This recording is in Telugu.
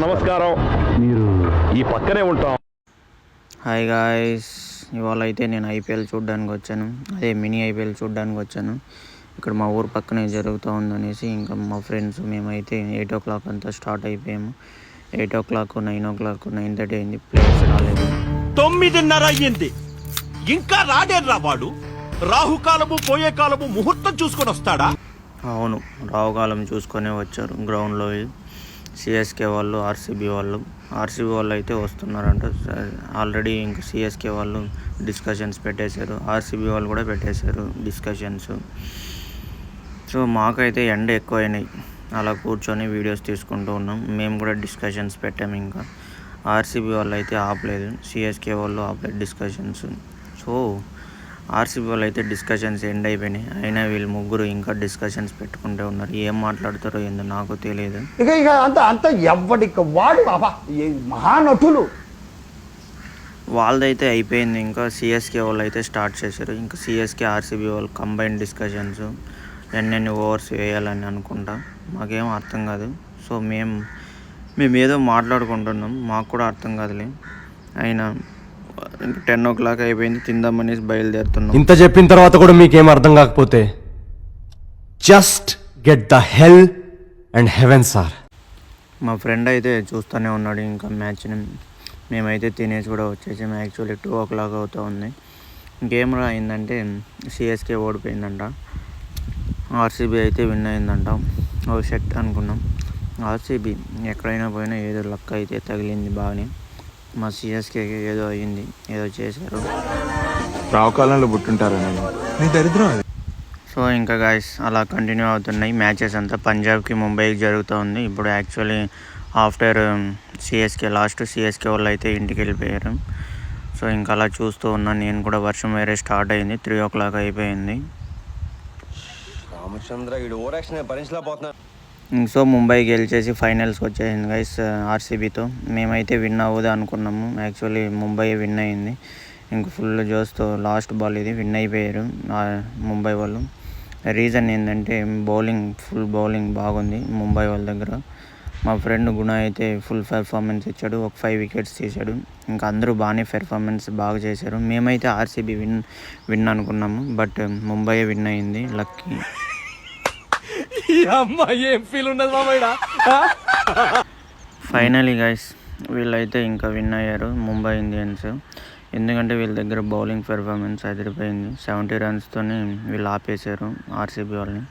నమస్కారం. మీరు ఈ పక్కనే ఉంటాం. హాయ్ గాయ్స్, ఇవాళ అయితే నేను ఐపీఎల్ చూడడానికి వచ్చాను. అదే మినీ ఐపీఎల్ చూడడానికి వచ్చాను. ఇక్కడ మా ఊరు పక్కనే జరుగుతూ ఉందనేసి ఇంకా మా ఫ్రెండ్స్ మేమైతే 8 o'clock అంతా స్టార్ట్ అయిపోయాము. 8 o'clock, 9 o'clock, 9:30 అయింది. ప్లేయర్స్ రాలేదు. 9:30 అయ్యింది, ఇంకా రాడేర్రా వాడు. రాహుకాలము పోయే కాలము ముహూర్తం చూసుకొని వస్తాడా? అవును, రావుకాలం చూసుకొనే వచ్చారు. గ్రౌండ్లో సిఎస్కే వాళ్ళు, ఆర్సీబీ వాళ్ళు అయితే వస్తున్నారంట. ఆల్రెడీ ఇంకా సిఎస్కే వాళ్ళు డిస్కషన్స్ పెట్టేశారు, ఆర్సీబీ వాళ్ళు కూడా పెట్టేశారు డిస్కషన్స్. సో మాకైతే ఎండ ఎక్కువైనాయి, అలా కూర్చొని వీడియోస్ తీసుకుంటూ ఉన్నాం. మేము కూడా డిస్కషన్స్ పెట్టాము. ఇంకా ఆర్సీబీ వాళ్ళు అయితే ఆపలేదు, సిఎస్కే వాళ్ళు ఆపలేదు డిస్కషన్స్. సో ఆర్సీబీ వాళ్ళు అయితే డిస్కషన్స్ ఎండ్ అయిపోయినాయి. అయినా వీళ్ళు ముగ్గురు ఇంకా డిస్కషన్స్ పెట్టుకుంటూ ఉన్నారు. ఏం మాట్లాడతారో ఏందో నాకు తెలియదు. ఇక అంత ఎవ్వడికి వాడు మహానటులు. వాళ్ళదైతే అయిపోయింది. ఇంకా సిఎస్కే వాళ్ళు అయితే స్టార్ట్ చేశారు. ఇంకా సిఎస్కే ఆర్సీబీ వాళ్ళు కంబైన్ డిస్కషన్స్ ఎన్నెన్ని ఓవర్స్ వేయాలని అనుకుంటా. మాకేం అర్థం కాదు. సో మేము ఏదో మాట్లాడుకుంటున్నాం, మాకు కూడా అర్థం కాదులే. అయినా 10 o'clock అయిపోయింది, తిందామనేసి బయలుదేరుతున్నాం. ఇంత చెప్పిన తర్వాత కూడా మీకేం అర్థం కాకపోతే just get the hell and heaven sir. మా ఫ్రెండ్ అయితే చూస్తూనే ఉన్నాడు ఇంకా మ్యాచ్ని. మేమైతే తినేసి కూడా వచ్చేసాం. యాక్చువల్లీ 2 o'clock అవుతూ ఉంది. గేమ్ అయిందంటే సిఎస్కే ఓడిపోయిందంట, ఆర్సీబీ అయితే విన్ అయిందంట. ఓ షట్ అనుకున్నాం. ఆర్సీబీ ఎక్కడైనా పోయినా ఏదో లక్ అయితే తగిలింది బాగానే. మా సిఎస్కేకి ఏదో అయ్యింది, ఏదో చేశారు. రావుకాలంలో పుట్టుంటారు నీ దరిద్రం. సో ఇంకా గాయస్ అలా కంటిన్యూ అవుతున్నాయి మ్యాచెస్ అంతా. పంజాబ్కి ముంబైకి జరుగుతూ ఉంది ఇప్పుడు. యాక్చువల్లీ ఆఫ్టర్ సిఎస్కే వాళ్ళు అయితే ఇంటికి వెళ్ళిపోయారు. సో ఇంకా అలా చూస్తూ ఉన్నాను నేను కూడా. వర్షం వేరే స్టార్ట్ అయింది, 3 o'clock అయిపోయింది. సో ముంబై గెలిచేసి ఫైనల్స్కి వచ్చేసింది గైస్ ఆర్సీబీతో. మేమైతే విన్ అవ్వదు అనుకున్నాము. యాక్చువల్లీ ముంబై విన్ అయింది. ఇంక ఫుల్ జోస్తో లాస్ట్ బాల్ ఇది విన్ అయిపోయారు ముంబై వాళ్ళు. రీజన్ ఏంటంటే ఫుల్ బౌలింగ్ బాగుంది ముంబై వాళ్ళ దగ్గర. మా ఫ్రెండ్ గుణ అయితే ఫుల్ పెర్ఫార్మెన్స్ ఇచ్చాడు, ఒక 5 wickets తీశాడు. ఇంకా అందరూ బాగానే పెర్ఫార్మెన్స్ బాగా చేశారు. మేమైతే ఆర్సీబీ విన్ అనుకున్నాము, బట్ ముంబై విన్ అయింది. లక్కీ. ఫైనలీ గైస్ వీళ్ళైతే ఇంకా విన్ అయ్యారు ముంబై ఇండియన్స్. ఎందుకంటే వీళ్ళ దగ్గర బౌలింగ్ పెర్ఫార్మెన్స్ అదిరిపోయింది. 70 runsతో వీళ్ళు ఆపేశారు ఆర్సీబీ వాళ్ళని.